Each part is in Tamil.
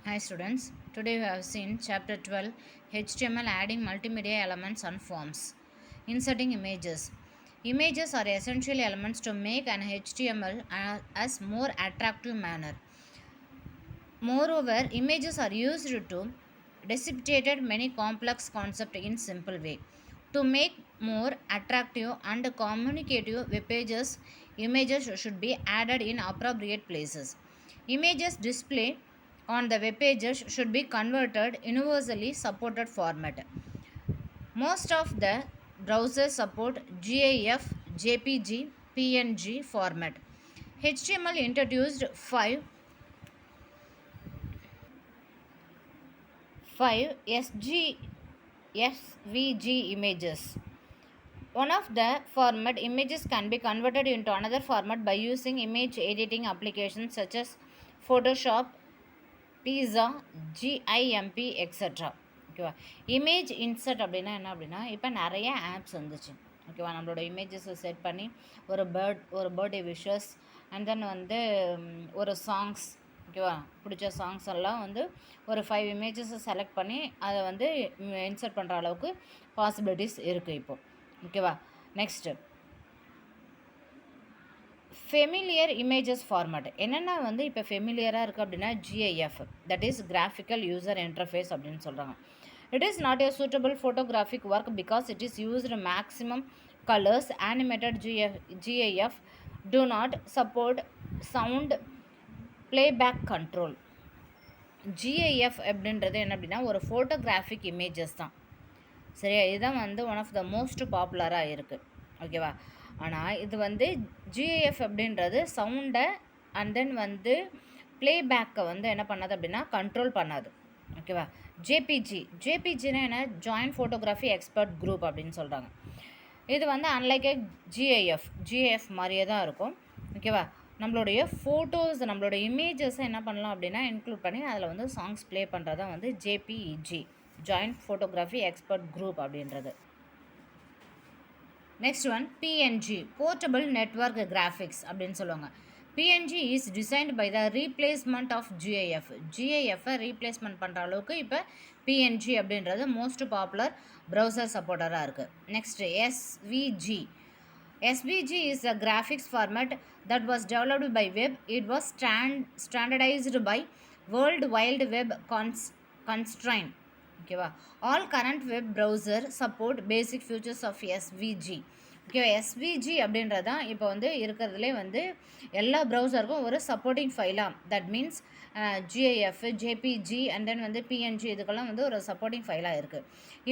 Hi students, today we have seen chapter 12 HTML adding multimedia elements and forms. Inserting images. Images are essential elements to make an HTML as more attractive manner. Moreover, images are used to dissipate many complex concepts in simple way. To make more attractive and communicative web pages, images should be added in appropriate places. Images display on the web pages should be converted universally supported format. Most of the browsers support GIF, JPG, PNG format. HTML introduced five SVG images. One of the format images can be converted into another format by using image editing applications such as Photoshop, Pizza, GIMP, etc. ஓகேவா இமேஜ் இன்சர்ட் அப்படின்னா என்ன அப்படின்னா இப்போ நிறைய ஆப்ஸ் வந்துச்சு ஓகேவா நம்மளோட இமேஜஸை செட் பண்ணி ஒரு பர்த்டே விஷஸ் அண்ட் தென் வந்து ஒரு சாங்ஸ் ஓகேவா பிடிச்ச சாங்ஸ் எல்லாம் வந்து ஒரு 5 இமேஜஸை செலக்ட் பண்ணி அதை வந்து இன்சர்ட் பண்ணுற அளவுக்கு பாசிபிலிட்டிஸ் இருக்குது இப்போது ஓகேவா நெக்ஸ்ட்டு ஃபெமிலியர் இமேஜஸ் ஃபார்மேட் என்னென்ன வந்து இப்போ ஃபெமிலியராக இருக்குது அப்படின்னா GIF that is graphical user interface அப்படின்னு சொல்கிறாங்க. It is not a suitable photographic work because it is used maximum colours animated GIF do not support sound playback control. GIF அப்படின்றது என்ன அப்படின்னா ஒரு ஃபோட்டோகிராஃபிக் இமேஜஸ் தான் சரியா. இதுதான் வந்து ஒன் ஆஃப் த மோஸ்ட் பாப்புலராக இருக்குது ஓகேவா. ஆனால் இது வந்து ஜிஐஎஃப் அப்படின்றது சவுண்டை அண்ட் தென் வந்து ப்ளேபேக்கை வந்து என்ன பண்ணாது அப்படின்னா கண்ட்ரோல் பண்ணாது ஓகேவா. ஜேபிஜினா என்ன ஜாயிண்ட் ஃபோட்டோகிராஃபி எக்ஸ்பர்ட் குரூப் அப்படின்னு சொல்கிறாங்க. இது வந்து அன்லைக் ஜிஐஎஃப் மாதிரியே தான் இருக்கும் ஓகேவா. நம்மளுடைய ஃபோட்டோஸ் நம்மளோட இமேஜஸை என்ன பண்ணலாம் அப்படின்னா இன்க்ளூட் பண்ணி அதில் வந்து சாங்ஸ் ப்ளே பண்ணுறது தான் வந்து JPEG joint photography expert group அப்படின்றது. Next one PNG portable network graphics அப்படின்னு சொல்லுவாங்க. PNG is designed by the replacement of ஜிஐஎஃப்பை ரீப்ளேஸ்மெண்ட் பண்ணுற அளவுக்கு இப்போ பிஎன்ஜி அப்படின்றது மோஸ்ட் பாப்புலர் ப்ரௌசர் சப்போர்ட்டராக இருக்குது. Next SVG is a graphics format that was developed by web. It was standardized by World Wide Web constraint. ஓகேவா. All current web browser support basic features of SVG ஓகேவா. எஸ்விஜி அப்படின்றது தான் இப்போ வந்து இருக்கிறதுலே வந்து எல்லா ப்ரௌசருக்கும் ஒரு சப்போர்ட்டிங் ஃபைலாக that means GIF JPG and then வந்து பிஎன்ஜி இதுக்கெல்லாம் வந்து ஒரு சப்போர்ட்டிங் ஃபைலாக இருக்குது.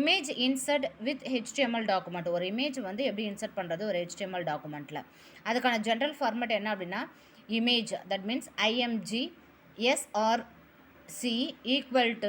Image insert with HTML document ஒரு இமேஜ் வந்து எப்படி இன்சர்ட் பண்ணுறது ஒரு ஹெச்டிஎம்எல் டாக்குமெண்ட்டில் அதுக்கான ஜென்ரல் ஃபார்மேட் என்ன அப்படின்னா image that means IMG SR equal to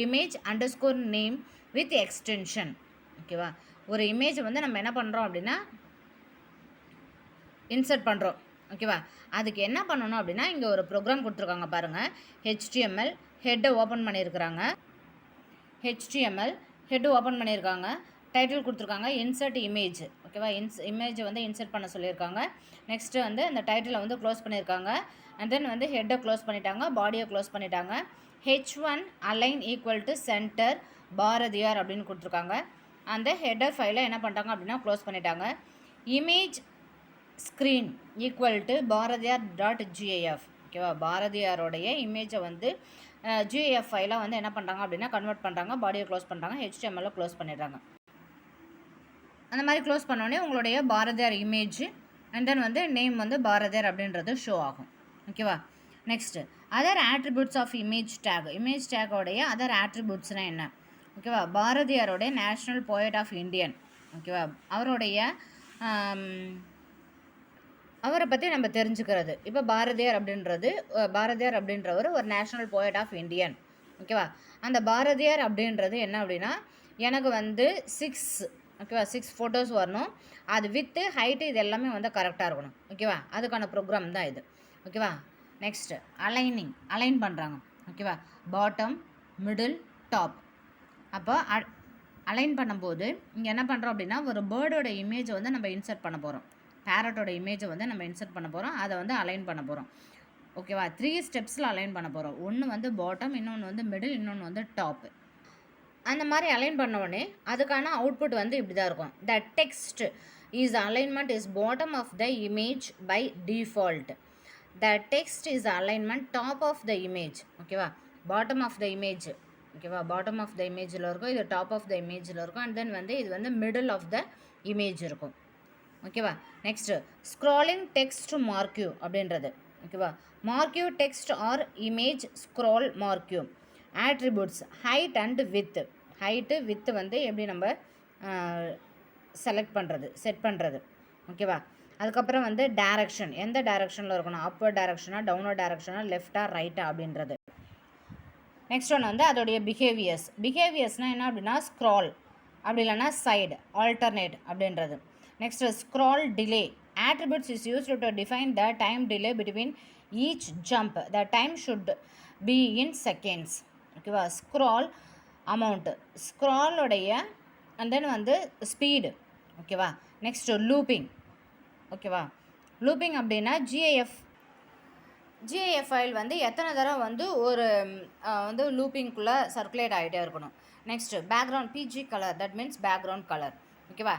image underscore name with extension ஓகேவா. ஒரு இமேஜ் வந்து நம்ம என்ன பண்ணுறோம் அப்படின்னா இன்சர்ட் பண்ணுறோம் ஓகேவா. அதுக்கு என்ன பண்ணணும் அப்படின்னா இங்கே ஒரு ப்ரோக்ராம் கொடுத்துருக்காங்க பாருங்கள். ஹெச்டிஎம்எல் ஹெட்டை ஓப்பன் பண்ணியிருக்கிறாங்க. டைட்டில் கொடுத்துருக்காங்க இன்சர்ட் இமேஜ் ஓகேவா. இமேஜை வந்து இன்சர்ட் பண்ண சொல்லியிருக்காங்க. நெக்ஸ்ட்டு வந்து அந்த டைட்டிலை வந்து க்ளோஸ் பண்ணியிருக்காங்க அண்ட் தென் வந்து ஹெட்டை க்ளோஸ் பண்ணிட்டாங்க, பாடியை க்ளோஸ் பண்ணிட்டாங்க. H1 align equal to center Bharathiyar அப்படின்னு கொடுத்துருக்காங்க. அந்த ஹெட்டர் ஃபைலை என்ன பண்ணிட்டாங்க அப்படின்னா க்ளோஸ் பண்ணிட்டாங்க. இமேஜ் ஸ்க்ரீன் ஈக்குவல் டு பாரதியார்.gif ஓகேவா. பாரதியாரோடைய இமேஜை வந்து ஜிஐஎஃப் ஃபைலாக வந்து என்ன பண்ணுறாங்க அப்படின்னா கன்வெர்ட் பண்ணுறாங்க, பாடியை க்ளோஸ் பண்ணுறாங்க, ஹெச்டிஎம்எல்ல க்ளோஸ் பண்ணிடுறாங்க. அந்த மாதிரி க்ளோஸ் பண்ணோடனே உங்களுடைய பாரதியார் இமேஜ் அண்ட் தென் வந்து நேம் வந்து பாரதியார் அப்படின்றது ஷோ ஆகும் ஓகேவா. Next other attributes of image டேக்கோடைய அதர் ஆட்ரிபியூட்ஸ்னால் என்ன ஓகேவா. பாரதியாரோடைய நேஷ்னல் போயட் ஆஃப் இந்தியன் ஓகேவா. அவரை பற்றி நம்ம தெரிஞ்சுக்கிறது. இப்போ பாரதியார் அப்படின்றவர் ஒரு நேஷ்னல் போயட் ஆஃப் இந்தியன் ஓகேவா. அந்த பாரதியார் அப்படின்றது என்ன அப்படின்னா எனக்கு வந்து 6 ஃபோட்டோஸ் வரணும், அது வித்து ஹைட்டு இது எல்லாமே வந்து கரெக்டாக இருக்கணும் ஓகேவா. அதுக்கான ப்ரோக்ராம் தான் இது ஓகேவா. நெக்ஸ்ட்டு அலைன் பண்ணுறாங்க ஓகேவா. Bottom middle top. அப்போ அலைன் பண்ணும்போது இங்கே என்ன பண்ணுறோம் அப்படின்னா ஒரு பேர்டோட இமேஜை வந்து நம்ம இன்சர்ட் பண்ண போகிறோம், பேரட்டோட இமேஜை வந்து நம்ம இன்சர்ட் பண்ண போகிறோம், அதை வந்து அலைன் பண்ண போகிறோம் ஓகேவா 3 ஸ்டெப்ஸில் அலைன் பண்ண போகிறோம். ஒன்று வந்து பாட்டம், இன்னொன்று வந்து மிடில், இன்னொன்று வந்து டாப்பு. அந்த மாதிரி அலைன் பண்ண உடனே அதுக்கான அவுட்புட் வந்து இப்படி தான் இருக்கும். The text is alignment is bottom of the image by default. The text is alignment top of the image. ஓகேவா, பாட்டம் ஆஃப் த இமேஜ். ஓகேவா, பாட்டம் ஆஃப் த இமேஜில் இருக்கும், இது டாப் ஆஃப் த இமேஜில் இருக்கும், அண்ட் தென் வந்து இது வந்து மிடில் ஆஃப் த இமேஜ் இருக்கும். ஓகேவா, நெக்ஸ்ட்டு ஸ்க்ராலிங் டெக்ஸ்ட் மார்க்யூ அப்படின்றது. ஓகேவா, marquee text or image scroll marquee. Attributes height and width. Height width வந்து எப்படி நம்ம செலக்ட் பண்ணுறது, செட் பண்ணுறது. ஓகேவா, அதுக்கப்புறம் வந்து டைரக்ஷன், எந்த டைரக்ஷனில் இருக்கணும், அப்வர்ட் டைரக்ஷனாக, டவுன்வர்ட் டைரக்ஷனாக, லெஃப்டாக, ரைட்டா அப்படின்றது. நெக்ஸ்ட் ஒன்று வந்து அதோடைய பிஹேவியர்ஸ். பிஹேவியர்ஸ்னால் என்ன அப்படின்னா ஸ்க்ரால், அப்படி இல்லைன்னா சைடு, ஆல்டர்னேட் அப்படின்றது. Next scroll delay. Attributes is used to define the time delay between each jump. The time should be in seconds. ஓகேவா, ஸ்க்ரால் அமௌண்ட்டு, ஸ்க்ராலோடைய அண்ட் தென் வந்து ஸ்பீடு. ஓகேவா, நெக்ஸ்ட்டு லூப்பிங். ஓகேவா, லூப்பிங் அப்படின்னா ஜிஐஎஃப் ஃபைல் வந்து எத்தனை தடவை வந்து ஒரு வந்து லூப்பிங்குள்ளே சர்க்குலேட் ஆகிட்டே இருக்கணும். Next background BG colour, that means background colour. ஓகேவா,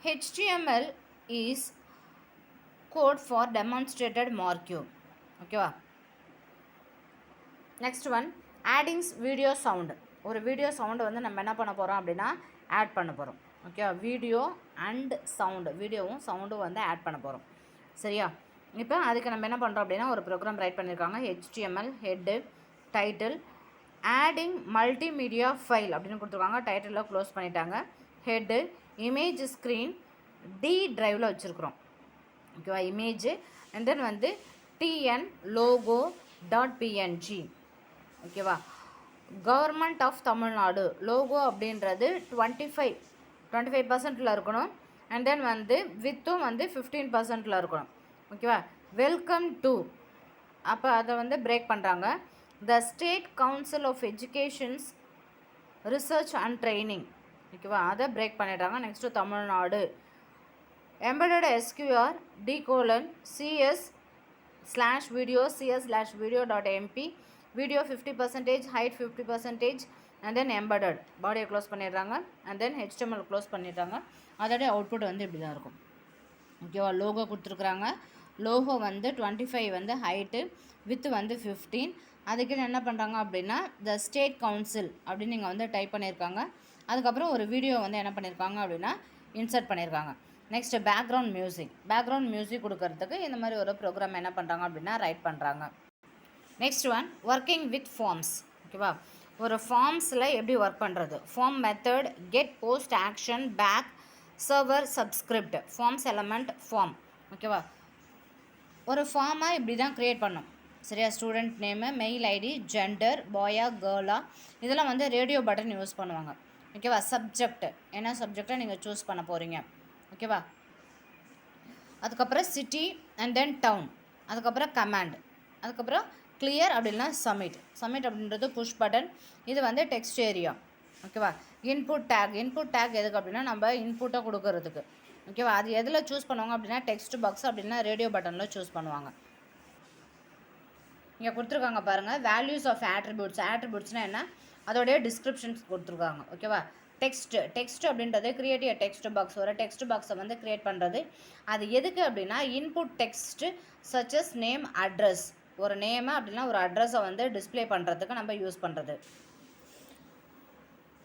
HTML is code for demonstrated marquee. ஓகேவா, next one adding video sound. ஒரு வீடியோ சவுண்டு வந்து நம்ம என்ன பண்ண போகிறோம் அப்படின்னா ஆட் பண்ண போகிறோம். ஓகேவா, வீடியோ அண்ட் சவுண்டு, வீடியோவும் சவுண்டும் வந்து ஆட் பண்ண போகிறோம். சரியா, இப்போ அதுக்கு நம்ம என்ன பண்ணுறோம் அப்படின்னா ஒரு ப்ரோக்ராம் ரைட் பண்ணியிருக்காங்க. HTML head, title, adding multimedia file அப்படின்னு கொடுத்துருக்காங்க. டைட்டிலில் க்ளோஸ் பண்ணிட்டாங்க. ஹெட்டு, இமேஜ் ஸ்க்ரீன் டி ட்ரைவில் வச்சுருக்குறோம். ஓகேவா, இமேஜ் அண்ட் தென் வந்து டிஎன் லோகோ .png. ஓகேவா, கவர்மெண்ட் ஆஃப் தமிழ்நாடு லோகோ அப்படின்றது 25% இருக்கணும். அண்ட் தென் வந்து வித்தும் வந்து 15% இருக்கணும். ஓகேவா, வெல்கம் டு, அப்போ அதை வந்து பிரேக் பண்ணுறாங்க. The state council of educations research and training. ஓகேவா, அதை பிரேக் பண்ணிடுறாங்க. Next Tamil Nadu embedded SQR :CS/video cs/video.mp video 50%, height 50%, and then embedded பாடியை க்ளோஸ் பண்ணிடுறாங்க. அண்ட் தென் HTML க்ளோஸ் பண்ணிடுறாங்க. அதோடைய அவுட்புட் வந்து இப்படி தான் இருக்கும். ஓகேவா, லோகோ கொடுத்துருக்குறாங்க. லோகோ வந்து 25 வந்து ஹைட்டு, வித்து வந்து 15. அதுக்கு என்ன பண்ணுறாங்க அப்படின்னா த ஸ்டேட் கவுன்சில் அப்படின்னு நீங்கள் வந்து டைப் பண்ணியிருக்காங்க. அதுக்கப்புறம் ஒரு வீடியோ வந்து என்ன பண்ணியிருக்காங்க அப்படின்னா இன்சர்ட் பண்ணியிருக்காங்க. நெக்ஸ்ட்டு பேக்ரவுண்ட் மியூசிக் கொடுக்கறதுக்கு இந்த மாதிரி ஒரு ப்ரோக்ராம் என்ன பண்ணுறாங்க அப்படின்னா ரைட் பண்ணுறாங்க. Next one working with forms. ஓகேவா, ஒரு ஃபார்ம்ஸில் எப்படி ஒர்க் பண்ணுறது. Form method, get, post, action, back, server, subscript, forms element, form. ஓகேவா, ஒரு ஃபார்மை இப்படி தான் க்ரியேட் பண்ணோம். சரியா, student name, mail ID, gender, பாயா கேர்ளா, இதெல்லாம் வந்து ரேடியோ பட்டன் யூஸ் பண்ணுவாங்க. ஓகேவா, சப்ஜெக்ட், என்ன சப்ஜெக்டை நீங்கள் சூஸ் பண்ண போகிறீங்க. ஓகேவா, அதுக்கப்புறம் சிட்டி அண்ட் தென் டவுன், அதுக்கப்புறம் கமாண்ட், அதுக்கப்புறம் கிளியர் அப்படின்னா சப்மிட் அப்படின்றது புஷ் பட்டன். இது வந்து டெக்ஸ்ட் ஏரியா. ஓகேவா, இன்புட் டேக் எதுக்கு அப்படின்னா நம்ம இன்புட்டை கொடுக்கறதுக்கு. ஓகேவா, அது எதில் சூஸ் பண்ணுவாங்க அப்படின்னா டெக்ஸ்ட் பாக்ஸ் அப்படின்னா ரேடியோ பட்டனில் சூஸ் பண்ணுவாங்க. இங்கே கொடுத்துருக்காங்க பாருங்கள், வேல்யூஸ் ஆஃப் ஆட்ரிபியூட்ஸ்னால் என்ன, அதோடைய டிஸ்கிரிப்ஷன்ஸ் கொடுத்துருக்காங்க. ஓகேவா, டெக்ஸ்ட் அப்படின்றது கிரியேட் எ டெக்ஸ்ட் பாக்ஸ், ஒரு டெக்ஸ்ட் பாக்ஸை வந்து கிரியேட் பண்ணுறது. அது எதுக்கு அப்படின்னா இன்புட் டெக்ஸ்ட் சச்சஸ் நேம், அட்ரஸ், ஒரு நேமை அப்படின்னா ஒரு அட்ரஸை வந்து டிஸ்பிளே பண்ணுறதுக்கு நம்ம யூஸ் பண்ணுறது.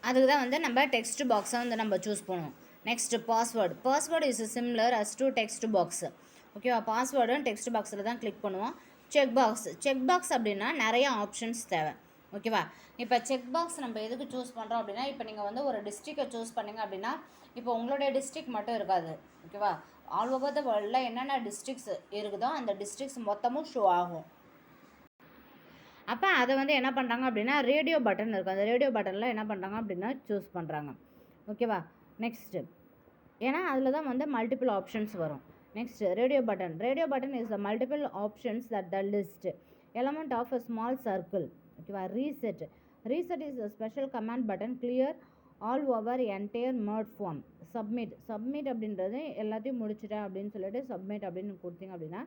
அதுக்கு தான் வந்து நம்ம டெக்ஸ்ட் பாக்ஸை வந்து நம்ம சூஸ் பண்ணுவோம். Next password is similar us to text box. ஓகேவா, பாஸ்வேர்டும் டெக்ஸ்ட் பாக்ஸில் தான் கிளிக் பண்ணுவோம். செக் பாக்ஸ் அப்படின்னா நிறைய ஆப்ஷன்ஸ் தேவை. ஓகேவா, இப்போ செக் பாக்ஸ் நம்ம எதுக்கு சூஸ் பண்ணுறோம் அப்படின்னா இப்போ நீங்கள் வந்து ஒரு டிஸ்ட்ரிக்டை சூஸ் பண்ணிங்க அப்படின்னா இப்போ உங்களுடைய டிஸ்ட்ரிக்ட் மட்டும் இருக்காது. ஓகேவா, ஆல் ஓவர் த வேர்ல்டில் என்னென்ன டிஸ்ட்ரிக்ஸ் இருக்குதோ அந்த டிஸ்ட்ரிக்ஸ் மொத்தமும் ஷோ ஆகும். அப்போ அதை வந்து என்ன பண்ணுறாங்க அப்படின்னா ரேடியோ பட்டன் இருக்குது, அந்த ரேடியோ பட்டனில் என்ன பண்ணுறாங்க அப்படின்னா சூஸ் பண்ணுறாங்க. ஓகேவா, நெக்ஸ்ட்டு ஏன்னா அதில் தான் வந்து மல்டிபிள் ஆப்ஷன்ஸ் வரும். Next radio button is the multiple options that the list element of a small circle. ஓகேவா, reset is a special command button clear all over entire மர்ட் ஃபார்ம். சப்மிட் அப்படின்றது எல்லாத்தையும் முடிச்சிட்டேன் அப்படின்னு சொல்லிட்டு சப்மிட் அப்படின்னு கொடுத்தீங்க அப்படின்னா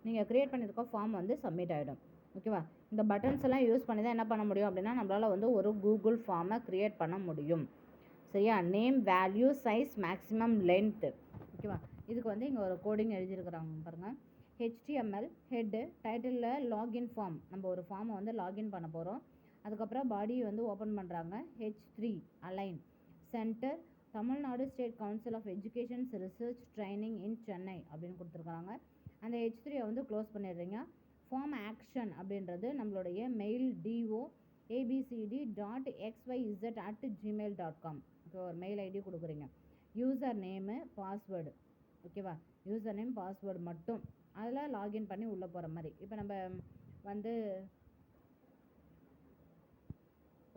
நீங்கள் க்ரியேட் பண்ணியிருக்க ஃபார்ம் வந்து சப்மிட் ஆகிடும். ஓகேவா. இந்த பட்டன்ஸ் எல்லாம் யூஸ் பண்ணி தான் என்ன பண்ண முடியும் அப்படின்னா நம்மளால் வந்து ஒரு கூகுள் ஃபார்மை க்ரியேட் பண்ண முடியும். சரியா. Name, value, size, maximum length. ஓகேவா. இதுக்கு வந்து இங்கே ஒரு கோடிங் எழுதியிருக்கிறாங்க பாருங்கள். HTML ஹெட்டு டைட்டிலில் லாகின் ஃபார்ம், நம்ம ஒரு ஃபார்மை வந்து லாகின் பண்ண போகிறோம். அதுக்கப்புறம் பாடி வந்து ஓப்பன் பண்ணுறாங்க. H3 align centre Tamil Nadu state council of educations research training in Chennai அப்படின்னு கொடுத்துருக்குறாங்க. அந்த H3 வந்து க்ளோஸ் பண்ணிடுறீங்க. ஃபார்ம் ஆக்ஷன் அப்படின்றது நம்மளுடைய மெயில் DOABCD.xyz@gmail.com. இப்போ ஒரு மெயில் ஐடி கொடுக்குறீங்க. User name, password. ஓகேவா. யூசர் நேம், பாஸ்வேர்டு மட்டும் அதில் லாகின் பண்ணி உள்ளே போகிற மாதிரி. இப்போ நம்ம வந்து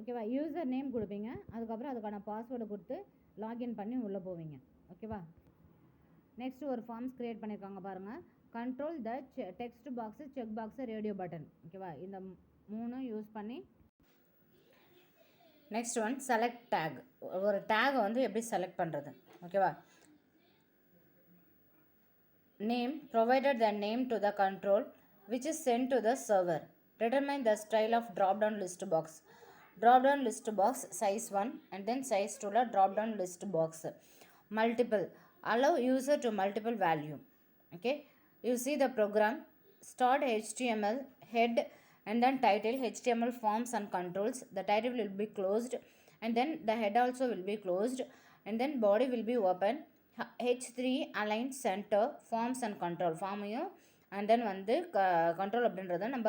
ஓகேவா யூசர் நேம் கொடுப்பீங்க. அதுக்கப்புறம் அதுக்கான பாஸ்வேர்டு கொடுத்து லாகின் பண்ணி உள்ளே போவீங்க. ஓகேவா. நெக்ஸ்ட்டு ஒரு ஃபார்ம்ஸ் க்ரியேட் பண்ணியிருக்காங்க பாருங்கள். Control the text box, check box, radio button. ஓகேவா. இந்த 3 யூஸ் பண்ணி நெக்ஸ்ட் ஒன் செலக்ட் டேக். ஒரு டேகை வந்து எப்படி செலக்ட் பண்ணுறது. ஓகேவா. Name provided the name to the control which is sent to the server. Determine the style of drop down list box. Drop down list box size 1 and then size 2 la drop down list box. Multiple allow user to multiple value. Okay, you see the program. Start HTML head and then title HTML forms and controls. The title will be closed and then the head also will be closed and then body will be open. H3 align center forms and control ஃபார்மையும் அண்ட் தென் வந்து கண்ட்ரோல் அப்படின்றத நம்ம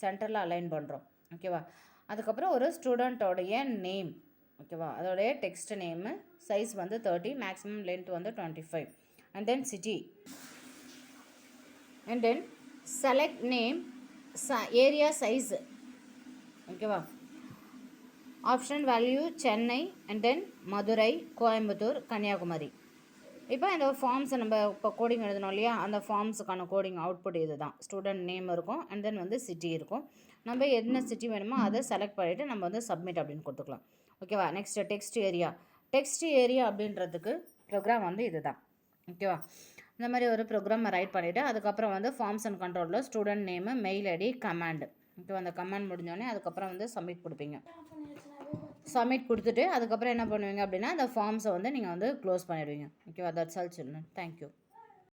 சென்டரில் அலைன் பண்ணுறோம். ஓகேவா. அதுக்கப்புறம் ஒரு ஸ்டூடெண்ட்டோடைய நேம். ஓகேவா. அதோடைய டெக்ஸ்ட் நேமு, சைஸ் வந்து 30, மேக்ஸிமம் லென்த் வந்து 25 and then city and then select name, area size. ஓகேவா. Option value Chennai and then Madurai, Coimbatore, Kanyakumari. இப்போ இந்த ஃபார்ம்ஸை நம்ம இப்போ கோடிங் எழுதணும் இல்லையா, அந்த ஃபார்ம்ஸுக்கான கோடிங் அவுட்புட் இது தான். ஸ்டூடெண்ட் நேம் இருக்கும் அண்ட் தென் வந்து சிட்டி இருக்கும். நம்ம என்ன சிட்டி வேணுமோ அதை செலக்ட் பண்ணிவிட்டு நம்ம வந்து சப்மிட் அப்படின்னு கொடுத்துக்கலாம். ஓகேவா. Next text area. Text area அப்படின்றதுக்கு ப்ரோக்ராம் வந்து இது தான். ஓகேவா. இந்த மாதிரி ஒரு ப்ரோக்ராம் ரைட் பண்ணிவிட்டு அதுக்கப்புறம் வந்து ஃபார்ம்ஸ் அண்ட் கண்ட்ரோலில் student name, mail ID, command. ஓகேவா. அந்த கமாண்ட் முடிஞ்சோடனே அதுக்கப்புறம் வந்து சப்மிட் கொடுப்பீங்க. சப்மிட் கொடுத்துட்டு அதுக்கப்புறம் என்ன பண்ணுவீங்க அப்படின்னா அந்த ஃபார்ம்ஸை வந்து நீங்கள் வந்து க்ளோஸ் பண்ணிடுவீங்க. ஓகேவா. That's all children. தேங்க்யூ.